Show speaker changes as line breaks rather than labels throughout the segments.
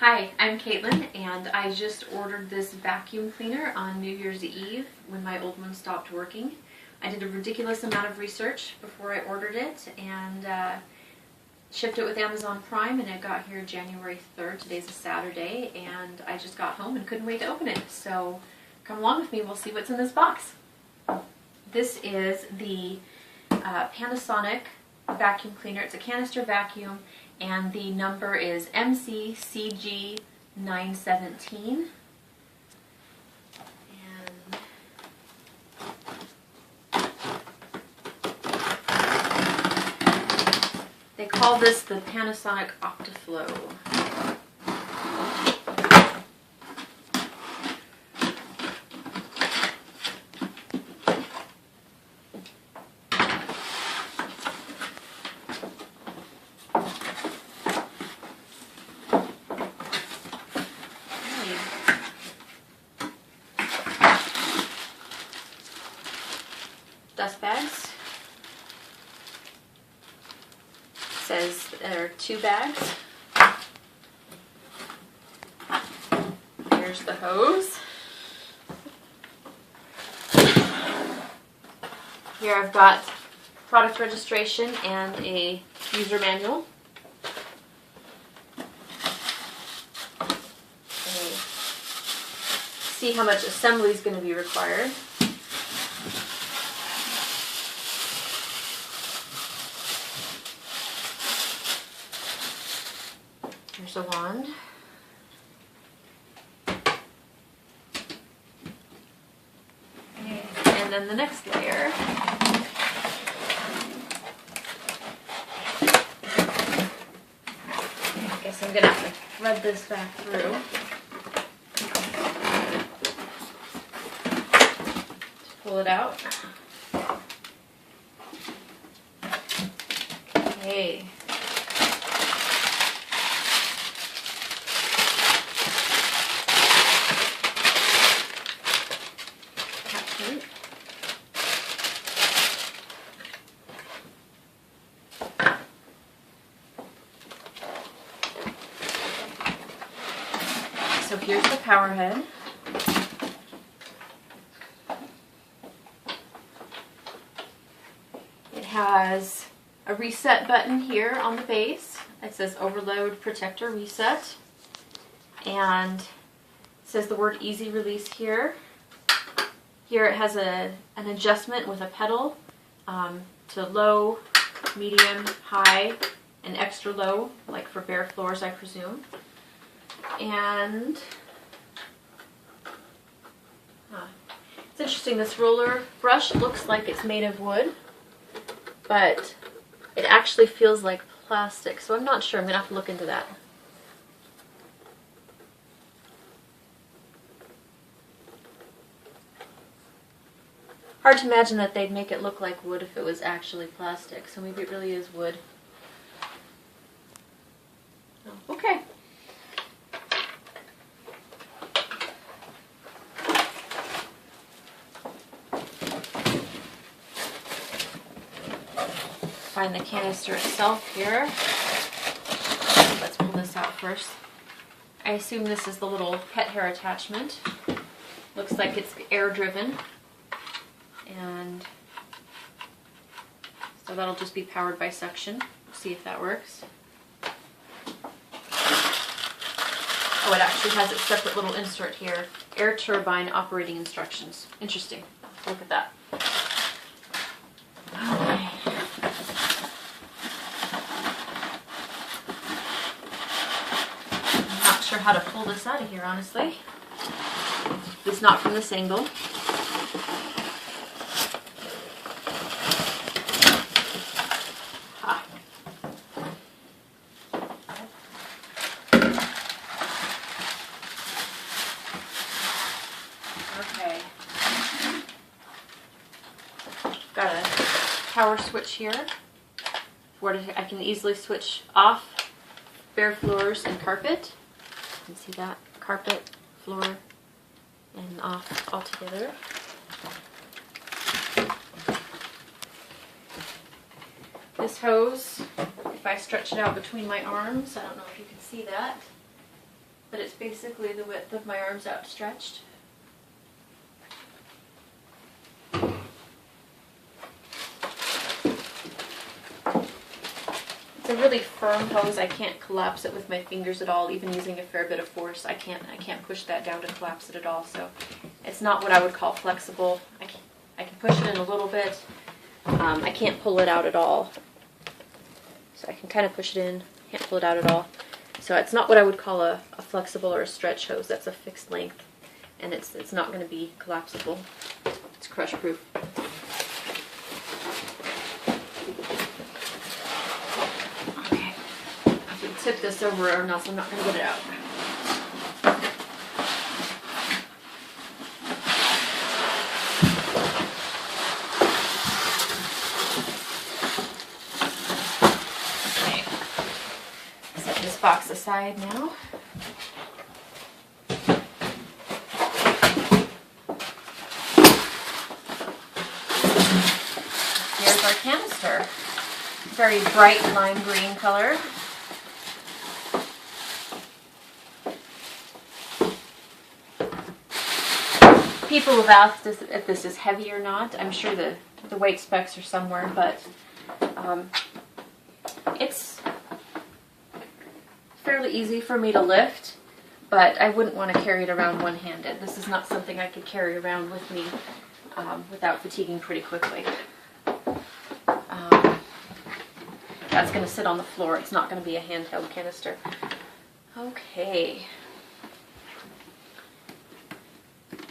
Hi, I'm Caitlin, and I just ordered this vacuum cleaner on New Year's Eve when my old one stopped working. I did a ridiculous amount of research before I ordered it and shipped it with Amazon Prime, and it got here January 3rd. Today's a Saturday, and I just got home and couldn't wait to open it. So come along with me, we'll see what's in this box. This is the Panasonic vacuum cleaner. It's a canister vacuum, and the number is MC CG917. And they call this the Panasonic OptiFlow. Dust bags. It says there are 2 bags. Here's the hose. Here I've got product registration and a user manual. See how much assembly is going to be required. Here's a wand. And then the next layer. I guess I'm going to have to thread this back through. Pull it out. Okay. Attachment. So here's the power head. It has a reset button here on the base. It says overload protector reset, and it says the word easy release here. Here it has an adjustment with a pedal to low, medium, high, and extra low, like for bare floors, I presume. And it's interesting, this roller brush looks like it's made of wood, but it actually feels like plastic, so I'm not sure. I'm going to have to look into that. Hard to imagine that they'd make it look like wood if it was actually plastic, so maybe it really is wood. Oh, okay. Find the canister itself here. Let's pull this out first. I assume this is the little pet hair attachment. Looks like it's air driven. And so that'll just be powered by suction. We'll see if that works. Oh, it actually has its separate little insert here. Air turbine operating instructions. Interesting. Look at that. Okay. Sure how to pull this out of here, honestly. It's not from this angle. Ha. Okay. Got a power switch here where I can easily switch off bare floors and carpet. You can see that carpet, floor, and off altogether. This hose, if I stretch it out between my arms, I don't know if you can see that, but it's basically the width of my arms outstretched. It's a really firm hose. I can't collapse it with my fingers at all, even using a fair bit of force. I can't push that down to collapse it at all. So it's not what I would call flexible. I can push it in a little bit. I can't pull it out at all. So I can kind of push it in, can't pull it out at all. So it's not what I would call a flexible or a stretch hose. That's a fixed length, and it's not going to be collapsible. It's crush proof. Okay, I can tip this over or else I'm not going to get it out. Box aside now. Here's our canister. Very bright lime green color. People have asked if this is heavy or not. I'm sure the weight specs are somewhere, but it's fairly easy for me to lift, but I wouldn't want to carry it around one-handed. This is not something I could carry around with me without fatiguing pretty quickly. That's going to sit on the floor. It's not going to be a handheld canister. Okay. It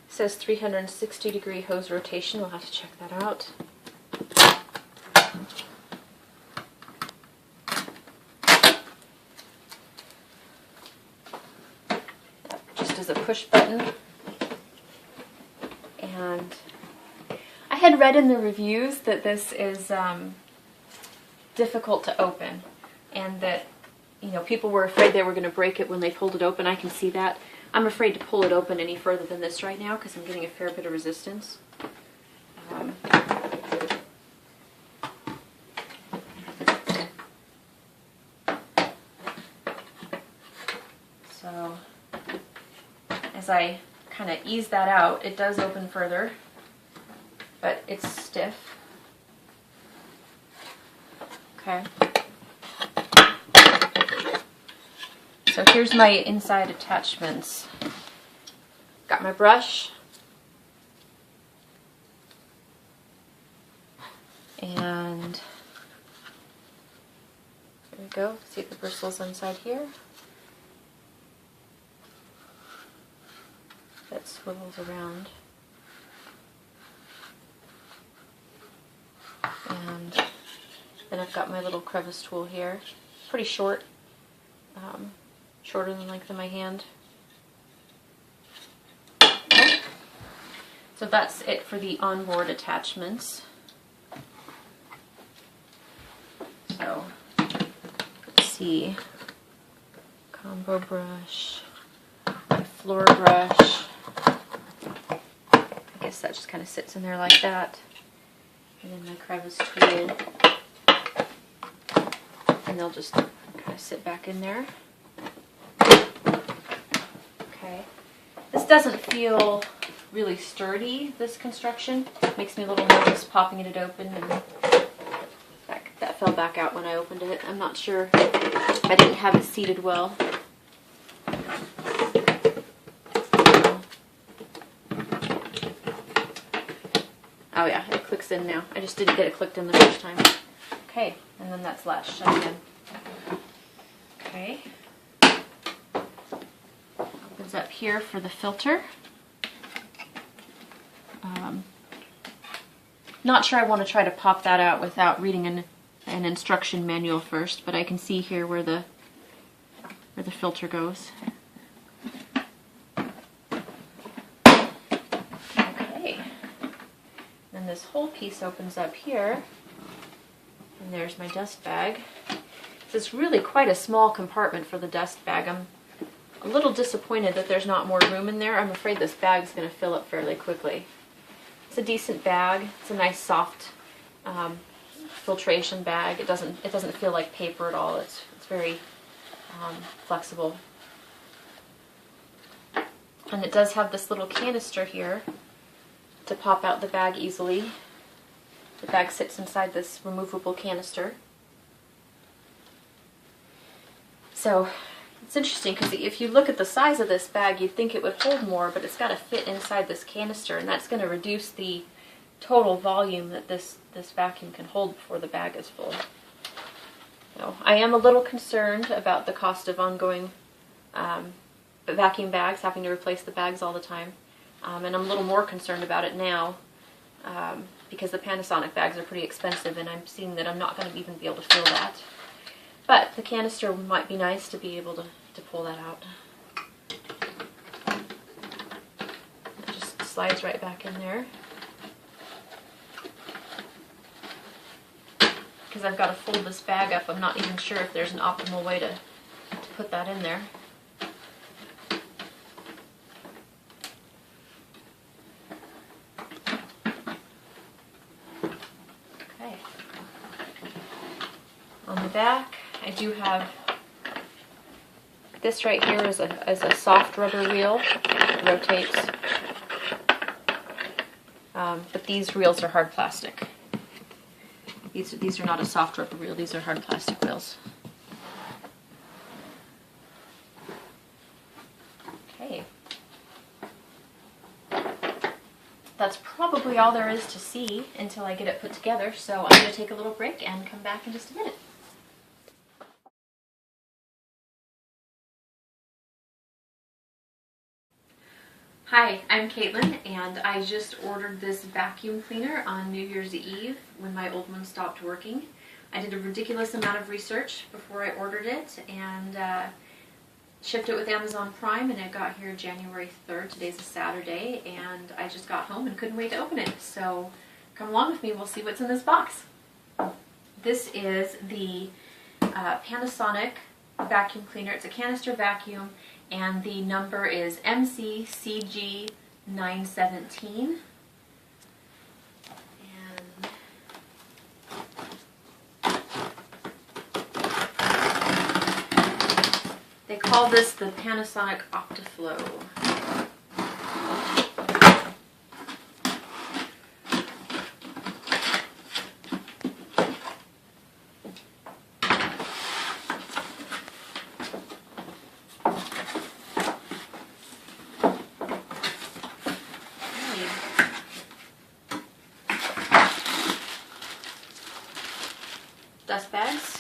says 360-degree hose rotation. We'll have to check that out. Is a push button, and I had read in the reviews that this is difficult to open, and that people were afraid they were going to break it when they pulled it open. I can see that. I'm afraid to pull it open any further than this right now because I'm getting a fair bit of resistance. So as I kind of ease that out, it does open further, but it's stiff. Okay. So here's my inside attachments. Got my brush. And there we go. See the bristles inside here. That swivels around. And then I've got my little crevice tool here. Pretty short, shorter than the length of my hand. So that's it for the onboard attachments. So, let's see. Combo brush, my floor brush. I guess that just kind of sits in there like that. And then my crevice tool. And they'll just kind of sit back in there. Okay. This doesn't feel really sturdy, this construction. It makes me a little nervous popping it open, and that fell back out when I opened it. I'm not sure. I didn't have it seated well. Oh yeah, it clicks in now. I just didn't get it clicked in the first time. Okay, and then that's latched shut again. Okay. Opens up here for the filter. Not sure I want to try to pop that out without reading an instruction manual first, but I can see here where the filter goes. Okay. Then this whole piece opens up here, and there's my dust bag. It's really quite a small compartment for the dust bag. I'm a little disappointed that there's not more room in there. I'm afraid this bag's going to fill up fairly quickly. It's a decent bag. It's a nice soft filtration bag. It doesn't feel like paper at all. It's very flexible. And it does have this little canister here to pop out the bag easily. The bag sits inside this removable canister. So it's interesting because if you look at the size of this bag, you'd think it would hold more, but it's got to fit inside this canister, and that's going to reduce the total volume that this vacuum can hold before the bag is full. So I am a little concerned about the cost of ongoing vacuum bags, having to replace the bags all the time. And I'm a little more concerned about it now because the Panasonic bags are pretty expensive, and I'm seeing that I'm not going to even be able to fill that. But the canister might be nice to be able to pull that out. It just slides right back in there. Because I've got to fold this bag up, I'm not even sure if there's an optimal way to put that in there. Okay. On the back, I do have this right here is a soft rubber wheel. It rotates. But these wheels are hard plastic. These are not a soft rubber wheel, these are hard plastic wheels. Okay. That's probably all there is to see until I get it put together, so I'm going to take a little break and come back in just a minute. Hi, I'm Caitlin, and I just ordered this vacuum cleaner on New Year's Eve when my old one stopped working. I did a ridiculous amount of research before I ordered it, and shipped it with Amazon Prime, and it got here January 3rd. Today's a Saturday, and I just got home and couldn't wait to open it. So come along with me, we'll see what's in this box. This is the Panasonic vacuum cleaner. It's a canister vacuum, and the number is MC CG917. And they call this the Panasonic OptiFlow. Dust bags.